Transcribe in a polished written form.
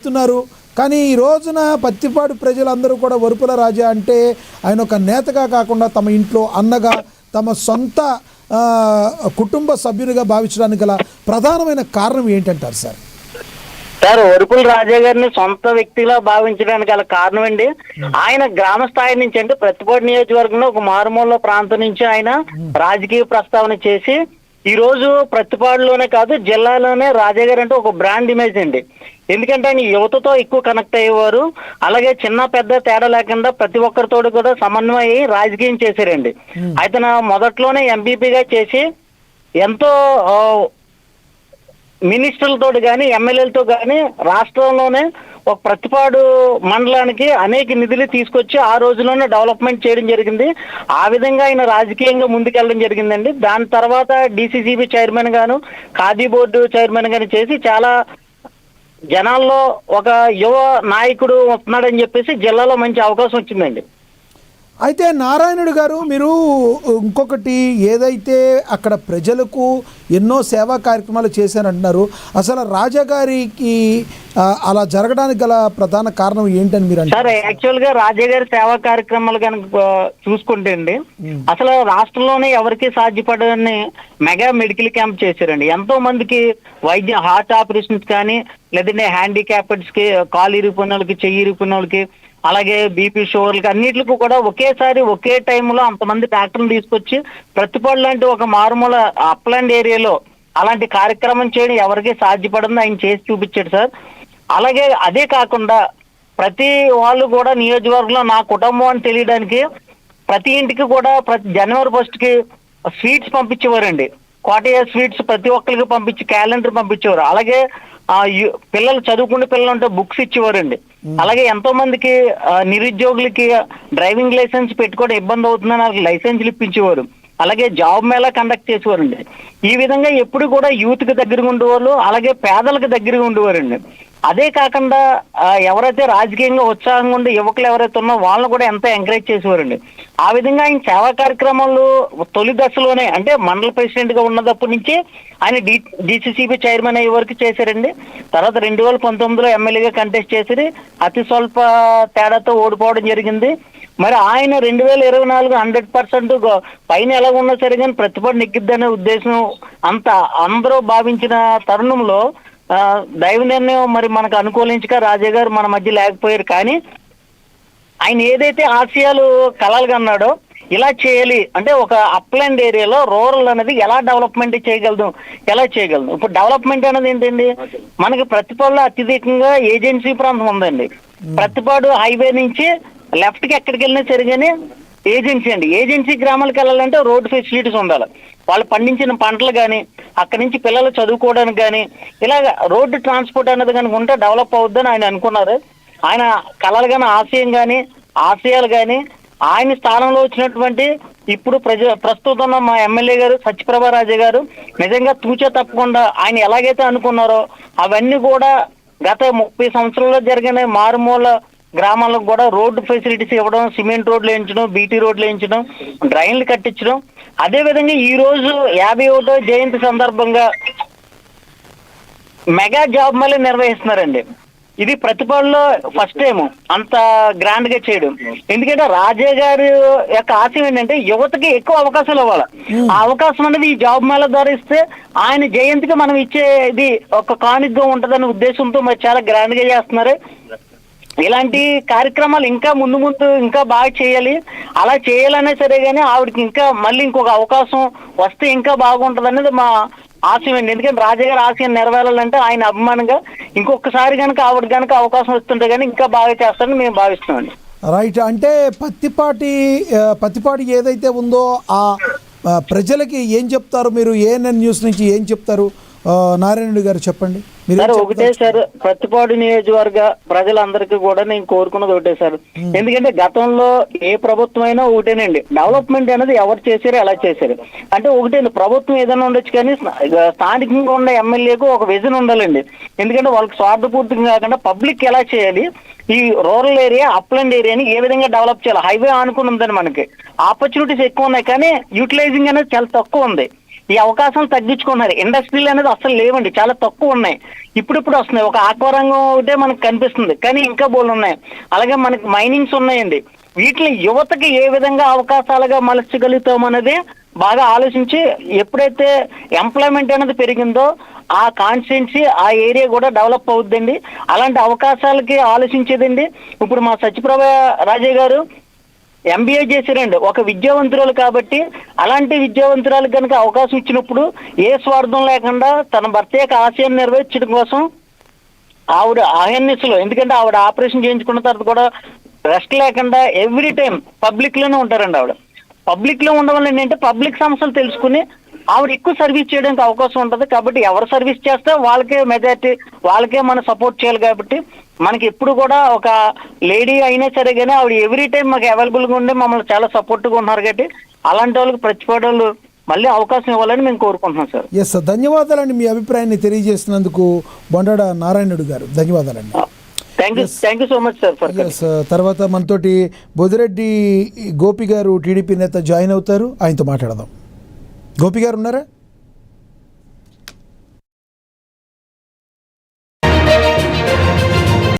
చెప్తున్నారు. కానీ ఈ రోజున పత్తిపాడు ప్రజలందరూ కూడా వరుపుల రాజా అంటే ఆయన ఒక నేతగా కాకుండా తమ ఇంట్లో అన్నగా, తమ సొంత కుటుంబ సభ్యునిగా భావించడానికి గల ప్రధానమైన కారణం ఏంటంటారు సార్? సార్, వరుపుల రాజా గారిని సొంత వ్యక్తిలా భావించడానికి గల కారణం అండి, ఆయన గ్రామ స్థాయి నుంచి అంటే ప్రతిపాడు నియోజకవర్గంలో ఒక మారుమూల ప్రాంతం నుంచి ఆయన రాజకీయ ప్రస్తావన చేసి ఈ రోజు ప్రతిపాడులోనే కాదు జిల్లాలోనే రాజా గారు అంటే ఒక బ్రాండ్ ఇమేజ్ అండి. ఎందుకంటే ఆయన యువతతో ఎక్కువ కనెక్ట్ అయ్యేవారు, అలాగే చిన్న పెద్ద తేడా లేకుండా ప్రతి ఒక్కరితో కూడా సమన్వయం రాజకీయం చేశారండి. ఆయన మొదట్లోనే ఎంపీపీగా చేసి ఎంతో మినిస్టర్లతో కానీ ఎమ్మెల్యేలతో కానీ రాష్ట్రంలోనే ఒక ప్రతిపాడు మండలానికి అనేక నిధులు తీసుకొచ్చి ఆ రోజులోనే డెవలప్మెంట్ చేయడం జరిగింది. ఆ విధంగా ఆయన రాజకీయంగా ముందుకెళ్ళడం జరిగిందండి. దాని తర్వాత డిసిసిబి చైర్మన్ గాను, ఖాదీ బోర్డు చైర్మన్ గాను చేసి చాలా జనాల్లో ఒక యువ నాయకుడు వస్తున్నాడని చెప్పేసి జిల్లాలో మంచి అవకాశం వచ్చిందండి. అయితే నారాయణుడు గారు, మీరు ఇంకొకటి ఏదైతే అక్కడ ప్రజలకు ఎన్నో సేవా కార్యక్రమాలు చేశారంటున్నారు, అసలు రాజాగారికి అలా జరగడానికి గల ప్రధాన కారణం ఏంటని మీరు అంటారు? సార్, యాక్చువల్ గా రాజా గారి సేవా కార్యక్రమాలు కనుక చూసుకుంటే అండి, అసలు రాష్ట్రంలోనే ఎవరికి సాధ్యపడని మెగా మెడికల్ క్యాంప్ చేశారండి. ఎంతో మందికి వైద్య హార్ట్ ఆపరేషన్స్ కానీ, లేదంటే హ్యాండిక్యాప్డ్స్ కి, కాలు ఇరిగిపోయిన వాళ్ళకి, చెయ్యి ఇరిగిపోయిన వాళ్ళకి, అలాగే బీపీ షుగర్లకి అన్నిటికి కూడా ఒకేసారి ఒకే టైంలో అంతమంది డాక్టర్లు తీసుకొచ్చి ప్రతిపాడు లాంటి ఒక మారుమూల అప్లాండ్ ఏరియాలో అలాంటి కార్యక్రమం చేయడం ఎవరికి సాధ్యపడిందో ఆయన చేసి చూపించాడు సార్. అలాగే అదే కాకుండా ప్రతి వాళ్ళు కూడా నియోజకవర్గంలో నా కుటుంబం అని తెలియడానికి ప్రతి ఇంటికి కూడా ప్రతి జనవరి 1కి స్వీట్స్ పంపించేవారండి. కోటయ్య స్వీట్స్ ప్రతి ఒక్కరికి పంపించి క్యాలెండర్ పంపించేవారు. అలాగే పిల్లలు చదువుకునే పిల్లలు ఉంటే బుక్స్ ఇచ్చేవారండి. అలాగే ఎంతో మందికి నిరుద్యోగులకి డ్రైవింగ్ లైసెన్స్ పెట్టుకోవడం ఇబ్బంది అవుతుందని వాళ్ళకి లైసెన్స్లు ఇప్పించేవారు. అలాగే జాబ్ మేళా కండక్ట్ చేసేవారండి. ఈ విధంగా ఎప్పుడు కూడా యూత్ కి దగ్గరగా ఉండేవాళ్ళు, అలాగే పేదలకు దగ్గరగా ఉండేవారండి. అదే కాకుండా ఎవరైతే రాజకీయంగా ఉత్సాహంగా ఉండి యువకులు ఎవరైతే ఉన్నారో వాళ్ళని కూడా ఎంతో ఎంకరేజ్ చేసేవారండి. ఆ విధంగా ఆయన సేవా కార్యక్రమాలు తొలి దశలోనే అంటే మండల ప్రెసిడెంట్ గా ఉన్నప్పటి నుంచి ఆయన డిసిసిబి చైర్మన్ అయ్యే వరకు చేశారండి. తర్వాత 2019లో ఎమ్మెల్యేగా కంటెస్ట్ చేసి అతి స్వల్ప తేడాతో ఓడిపోవడం జరిగింది. మరి ఆయన 2024 100% పైన ఎలా ఉన్నా సరే కానీ ప్రతిపాడు నెగ్గిద్దనే ఉద్దేశం అంత అందరూ భావించిన తరుణంలో దైవ నిర్ణయం మరి మనకు అనుకూలించక రాజా గారు మన మధ్య లేకపోయారు. కానీ ఆయన ఏదైతే ఆశయాలు కలలుగా అన్నాడో ఇలా చేయాలి అంటే ఒక అప్లాండ్ ఏరియాలో రూరల్ అనేది ఎలా డెవలప్మెంట్ ఎలా చేయగలదు. ఇప్పుడు డెవలప్మెంట్ అనేది ఏంటండి, మనకి ప్రతిపాడులో అత్యధికంగా ఏజెన్సీ ప్రాంతం ఉందండి. ప్రతిపాడు హైవే నుంచి లెఫ్ట్ కి ఎక్కడికి వెళ్ళినా సరే కానీ ఏజెన్సీ అండి. ఏజెన్సీ గ్రామాలకు వెళ్ళాలంటే రోడ్డు ఫెసిలిటీస్ ఉండాలి. వాళ్ళు పండించిన పంటలు కానీ, అక్కడి నుంచి పిల్లలు చదువుకోవడానికి కానీ, ఇలాగ రోడ్డు ట్రాన్స్పోర్ట్ అనేది కనుక ఉంటే డెవలప్ అవుద్దని ఆయన అనుకున్నారు. ఆయన కళలు కానీ ఆశయాలు కానీ ఆయన స్థానంలో వచ్చినటువంటి ఇప్పుడు ప్రస్తుతం ఉన్న మా ఎమ్మెల్యే గారు సత్యప్రభా రాజా గారు నిజంగా తూచా తప్పకుండా ఆయన ఎలాగైతే అనుకున్నారో అవన్నీ కూడా గత 30 సంవత్సరాల్లో జరిగిన మారుమూల గ్రామాలకు కూడా రోడ్డు ఫెసిలిటీస్ ఇవ్వడం, సిమెంట్ రోడ్లు వేయించడం, బీటీ రోడ్లు వేయించడం, డ్రైన్లు కట్టించడం. అదే విధంగా ఈ రోజు 51వ జయంతి సందర్భంగా మెగా జాబ్ మేళా నిర్వహిస్తున్నారండి. ఇది ప్రతిపాడులో ఫస్ట్ టైం అంత గ్రాండ్ గా చేయడం. ఎందుకంటే రాజా గారి యొక్క ఆశయం ఏంటంటే యువతకి ఎక్కువ అవకాశాలు ఇవ్వాలి. ఆ అవకాశం అనేది ఈ జాబ్ మేళా ద్వారా ఇస్తే ఆయన జయంతికి మనం ఇచ్చేది ఒక కానుకగా ఉంటదనే ఉద్దేశంతో మరి చాలా గ్రాండ్ గా చేస్తున్నారు. ఇలాంటి కార్యక్రమాలు ఇంకా ముందు ఇంకా బాగా చేయాలి. అలా చేయాలనే సరే కానీ ఆవిడకి ఇంకా మళ్ళీ ఇంకొక అవకాశం వస్తే ఇంకా బాగుంటది అనేది మా ఆశయం అండి. ఎందుకంటే రాజాగారి ఆశయం నెరవేరాలంటే ఆయన అభిమానంగా ఇంకొకసారి కనుక ఆవిడ కనుక అవకాశం వస్తుంటే కానీ ఇంకా బాగా చేస్తారని మేము భావిస్తున్నామండి. రైట్. అంటే పత్తిపాటి ఏదైతే ఉందో ఆ ప్రజలకి ఏం చెప్తారు మీరు? ఏఎన్ఎన్ న్యూస్ నుంచి ఏం చెప్తారు? నారాయణుడు గారు చెప్పండి. సార్, ఒకటే సార్, ప్రతిపాడు నియోజకవర్గ ప్రజలందరికీ కూడా నేను కోరుకున్నది ఒకటే సార్. ఎందుకంటే గతంలో ఏ ప్రభుత్వం అయినా ఒకటేనండి, డెవలప్మెంట్ అనేది ఎవరు చేశారో ఎలా చేశారు అంటే ఒకటేండి. ప్రభుత్వం ఏదైనా ఉండొచ్చు కానీ స్థానికంగా ఉన్న ఎమ్మెల్యేకు ఒక విజన్ ఉండాలండి. ఎందుకంటే వాళ్ళకి స్వార్థపూర్తిగా కాకుండా పబ్లిక్ ఎలా చేయాలి, ఈ రూరల్ ఏరియా అప్లాండ్ ఏరియాని ఏ విధంగా డెవలప్ చేయాలి. హైవే ఆనుకుని ఉందని మనకి ఆపర్చునిటీస్ ఎక్కువ ఉన్నాయి కానీ యూటిలైజింగ్ అనేది చాలా తక్కువ ఉంది. ఈ అవకాశం తగ్గించుకున్నారు. ఇండస్ట్రీలు అనేది అసలు లేవండి, చాలా తక్కువ ఉన్నాయి. ఇప్పుడు వస్తున్నాయి. ఒక ఆక్వారంగం ఒకటే మనకు కనిపిస్తుంది, కానీ ఇంకా బోళ్ళు ఉన్నాయి. అలాగే మనకి మైనింగ్స్ ఉన్నాయండి. వీటిని యువతకి ఏ విధంగా అవకాశాలుగా మలచగలుగుతాం అనేది బాగా ఆలోచించి, ఎప్పుడైతే ఎంప్లాయ్మెంట్ అనేది పెరిగిందో ఆ కాన్స్టిట్యున్సీ, ఆ ఏరియా కూడా డెవలప్ అవుద్దండి. అలాంటి అవకాశాలకి ఆలోచించేదండి. ఇప్పుడు మా సత్యప్రభ రాజయ్య గారు MBA చేశారండి, ఒక విద్యావంతురాలు కాబట్టి. అలాంటి విద్యావంతురాలకు కనుక అవకాశం ఇచ్చినప్పుడు ఏ స్వార్థం లేకుండా తన భర్త యొక్క ఆశయాన్ని నెరవేర్చడం కోసం ఆవిడ అహర్నిశలో, ఎందుకంటే ఆవిడ ఆపరేషన్ చేయించుకున్న తర్వాత కూడా రెస్ట్ లేకుండా ఎవ్రీ టైం పబ్లిక్ లోనే ఉంటారండి. ఆవిడ పబ్లిక్ లో ఉండడం వల్ల ఏంటంటే పబ్లిక్ సమస్యలు తెలుసుకుని ఆవిడ ఎక్కువ సర్వీస్ చేయడానికి అవకాశం ఉంటుంది. కాబట్టి ఎవరు సర్వీస్ చేస్తే వాళ్ళకే మెజారిటీ, వాళ్ళకే మనం సపోర్ట్ చేయాలి. కాబట్టి మనకి ఎప్పుడు కూడా ఒక లేడీ అయినా సరే కానీ ఆవిడ ఎవ్రీ టైం మాకు అవైలబుల్గా ఉండి మమ్మల్ని చాలా సపోర్ట్గా ఉన్నారు. కాబట్టి అలాంటి వాళ్ళకి ప్రతిపాదనలు మళ్ళీ అవకాశం ఇవ్వాలని మేము కోరుకుంటున్నాం సార్. ఎస్ సార్, ధన్యవాదాలండి మీ అభిప్రాయాన్ని తెలియజేసినందుకు బొండాడ నారాయణుడు గారు. ధన్యవాదాలండి. Thank you so much sir. Yes, తర్వాత మనతోటి బొదిరెడ్డి గోపి గారు టీడీపీ నేత జాయిన్ అవుతారు, ఆయనతో మాట్లాడదాం. గోపి గారు ఉన్నారా?